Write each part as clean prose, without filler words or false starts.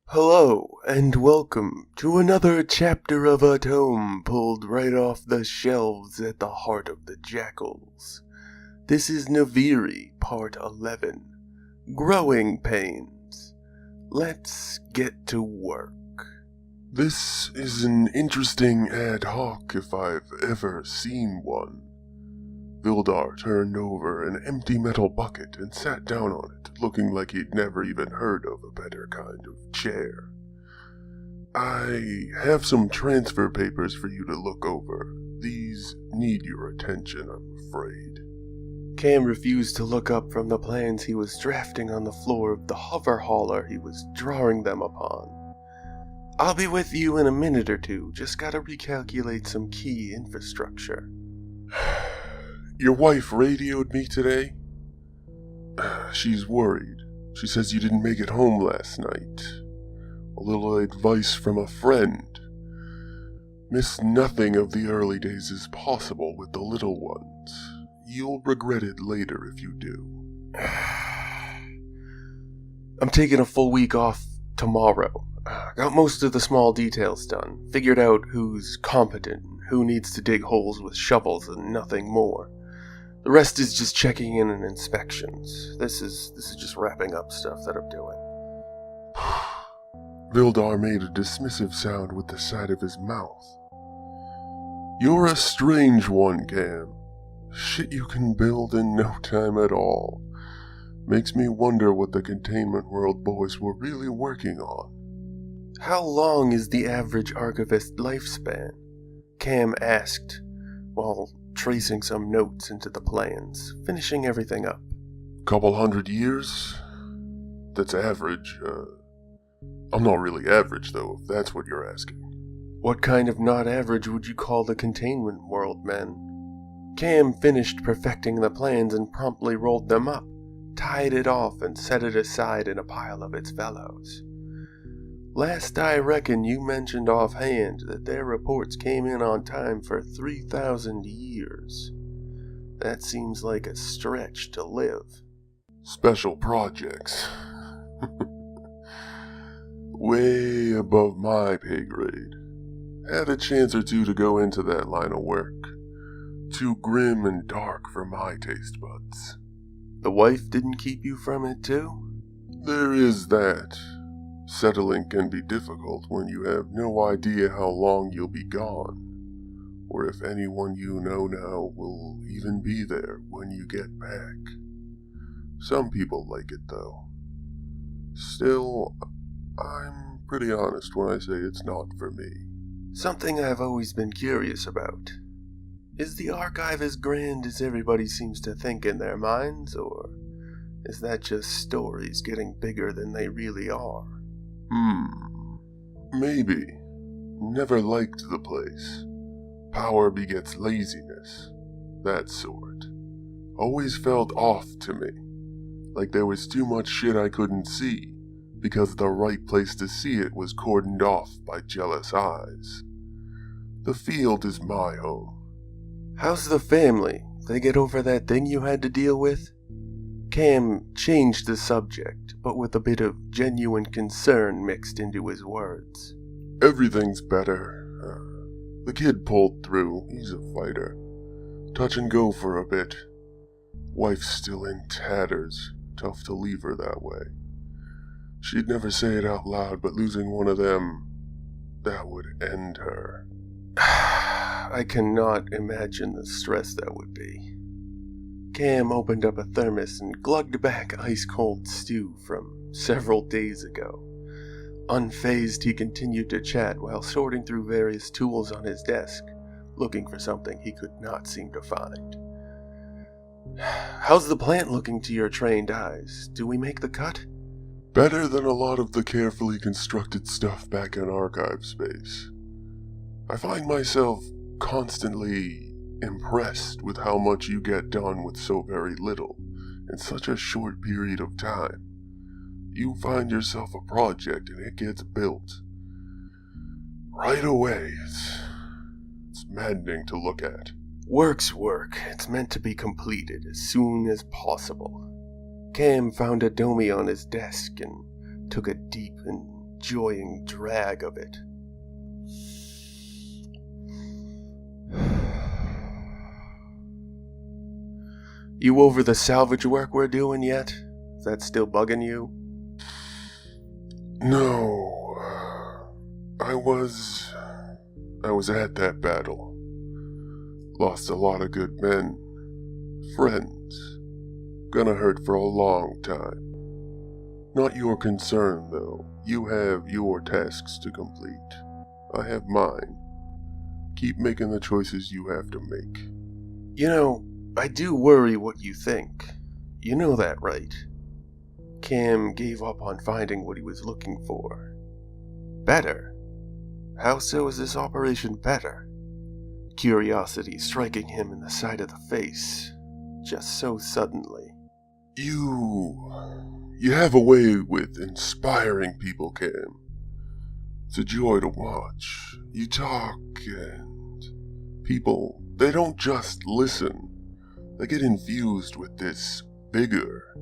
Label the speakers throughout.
Speaker 1: Hello, and welcome to another chapter of a tome pulled right off the shelves at the heart of the jackals. This is Noviri, Part 11, Growing Pains. Let's get to work.
Speaker 2: This is an interesting ad hoc if I've ever seen one. Vildar turned over an empty metal bucket and sat down on it, looking like he'd never even heard of a better kind of chair. I have some transfer papers for you to look over. These need your attention, I'm afraid.
Speaker 1: Kam refused to look up from the plans he was drafting on the floor of the hover hauler he was drawing them upon. I'll be with you in a minute or two, just gotta recalculate some key infrastructure.
Speaker 2: Your wife radioed me today. She's worried. She says you didn't make it home last night. A little advice from a friend. Miss nothing of the early days as possible with the little ones. You'll regret it later if you do.
Speaker 1: I'm taking a full week off tomorrow. Got most of the small details done. Figured out who's competent, who needs to dig holes with shovels, and nothing more. The rest is just checking in and inspections. This is just wrapping up stuff that I'm doing.
Speaker 2: Vildar made a dismissive sound with the side of his mouth. You're a strange one, Kam. Shit you can build in no time at all. Makes me wonder what the Containment World boys were really working on.
Speaker 1: How long is the average archivist lifespan? Kam asked, while tracing some notes into the plans, finishing everything up.
Speaker 2: Couple 100 years? That's average. I'm not really average, though, if that's what you're asking.
Speaker 1: What kind of not average would you call the Containment World men? Kam finished perfecting the plans and promptly rolled them up, tied it off, and set it aside in a pile of its fellows. Last I reckon you mentioned offhand that their reports came in on time for 3,000 years. That seems like a stretch to live.
Speaker 2: Special projects. Way above my pay grade. Had a chance or two to go into that line of work. Too grim and dark for my taste buds.
Speaker 1: The wife didn't keep you from it too?
Speaker 2: There is that. Settling can be difficult when you have no idea how long you'll be gone, or if anyone you know now will even be there when you get back. Some people like it, though. Still, I'm pretty honest when I say it's not for me.
Speaker 1: Something I've always been curious about. Is the archive as grand as everybody seems to think in their minds, or is that just stories getting bigger than they really are?
Speaker 2: Maybe. Never liked the place. Power begets laziness. That sort. Always felt off to me. Like there was too much shit I couldn't see, because the right place to see it was cordoned off by jealous eyes. The field is my home.
Speaker 1: How's the family? They get over that thing you had to deal with? Kam changed the subject, but with a bit of genuine concern mixed into his words.
Speaker 2: Everything's better. The kid pulled through. He's a fighter. Touch and go for a bit. Wife's still in tatters. Tough to leave her that way. She'd never say it out loud, but losing one of them, that would end her.
Speaker 1: I cannot imagine the stress that would be. Kam opened up a thermos and glugged back ice-cold stew from several days ago. Unfazed, he continued to chat while sorting through various tools on his desk, looking for something he could not seem to find. How's the plant looking to your trained eyes? Do we make the cut?
Speaker 2: Better than a lot of the carefully constructed stuff back in archive space. I find myself constantly impressed with how much you get done with so very little in such a short period of time. You find yourself a project and it gets built right away. It's maddening to look at.
Speaker 1: Work's work. It's meant to be completed as soon as possible. Kam found a domi on his desk and took a deep and enjoying drag of it. You over the salvage work we're doing yet? Is that still bugging you?
Speaker 2: No, I was at that battle. Lost a lot of good men, friends. Gonna hurt for a long time. Not your concern, though. You have your tasks to complete. I have mine. Keep making the choices you have to make.
Speaker 1: You know, I do worry what you think. You know that, right? Kam gave up on finding what he was looking for. Better? How so is this operation better? Curiosity striking him in the side of the face, just so suddenly.
Speaker 2: You have a way with inspiring people, Kam. It's a joy to watch. You talk, and people, they don't just listen. They get infused with this vigor.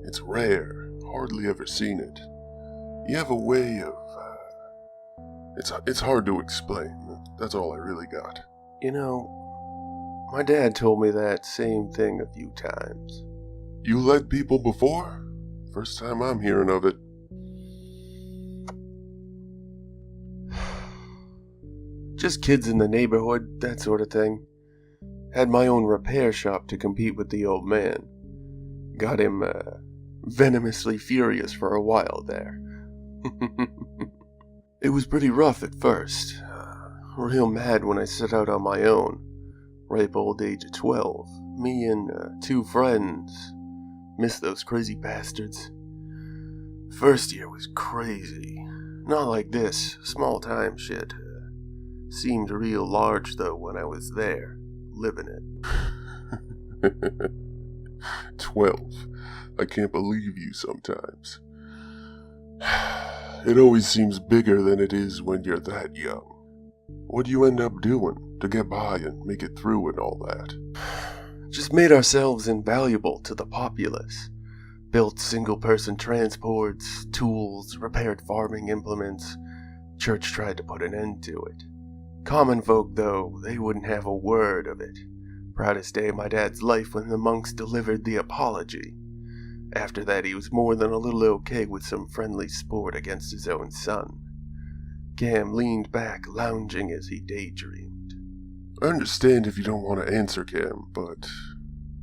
Speaker 2: It's rare, hardly ever seen it. You have a way of... It's hard to explain. That's all I really got.
Speaker 1: You know, my dad told me that same thing a few times.
Speaker 2: You led people before? First time I'm hearing of it.
Speaker 1: Just kids in the neighborhood, that sort of thing. Had my own repair shop to compete with the old man. Got him, venomously furious for a while there. It was pretty rough at first. Real mad when I set out on my own. Ripe old age of 12. Me and 2 friends. Miss those crazy bastards. First year was crazy. Not like this, small time shit. Seemed real large though when I was there, living it.
Speaker 2: 12. I can't believe you sometimes. It always seems bigger than it is when you're that young. What do you end up doing to get by and make it through and all that?
Speaker 1: Just made ourselves invaluable to the populace. Built single-person transports, tools, repaired farming implements. Church tried to put an end to it. Common folk, though, they wouldn't have a word of it. Proudest day of my dad's life when the monks delivered the apology. After that, he was more than a little okay with some friendly sport against his own son. Kam leaned back, lounging as he daydreamed.
Speaker 2: I understand if you don't want to answer, Kam, but,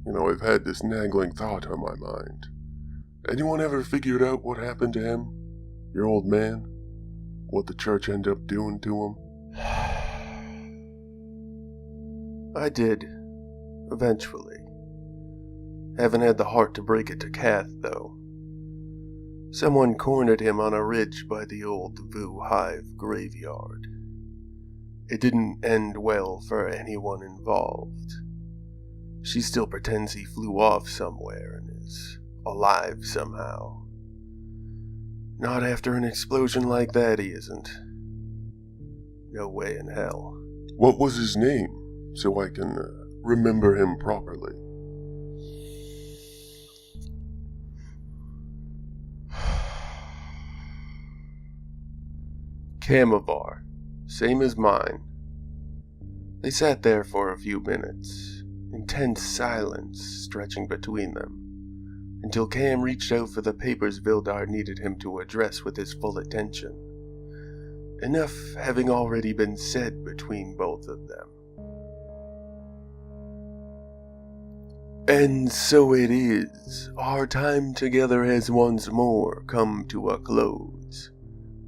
Speaker 2: I've had this nagging thought on my mind. Anyone ever figured out what happened to him? Your old man? What the church ended up doing to him?
Speaker 1: I did, eventually. Haven't had the heart to break it to Kath, though. Someone cornered him on a ridge by the old Vu Hive graveyard. It didn't end well for anyone involved. She still pretends he flew off somewhere and is alive somehow. Not after an explosion like that, he isn't. No way in hell.
Speaker 2: What was his name, so I can remember him properly?
Speaker 1: Kamavar, same as mine. They sat there for a few minutes, intense silence stretching between them, until Kam reached out for the papers Vildar needed him to address with his full attention. Enough having already been said between both of them. And so it is, our time together has once more come to a close.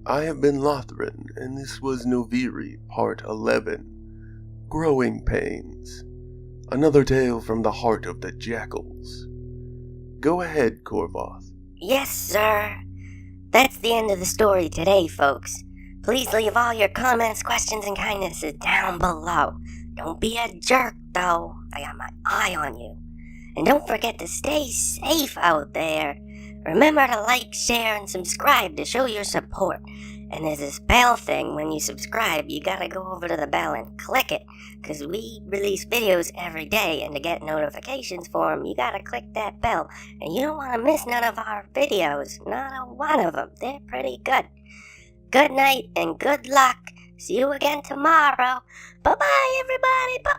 Speaker 1: I have been Lothran, and this was Noviri, Part 11, Growing Pains. Another tale from the heart of the jackals. Go ahead, Korvoth.
Speaker 3: Yes, sir. That's the end of the story today, folks. Please leave all your comments, questions, and kindnesses down below. Don't be a jerk, though. I got my eye on you. And don't forget to stay safe out there. Remember to like, share, and subscribe to show your support. And there's this bell thing when you subscribe. You gotta go over to the bell and click it, because we release videos every day, and to get notifications for them, you gotta click that bell. And you don't want to miss none of our videos. Not a one of them. They're pretty good. Good night and good luck. See you again tomorrow. Bye-bye, everybody. Bye.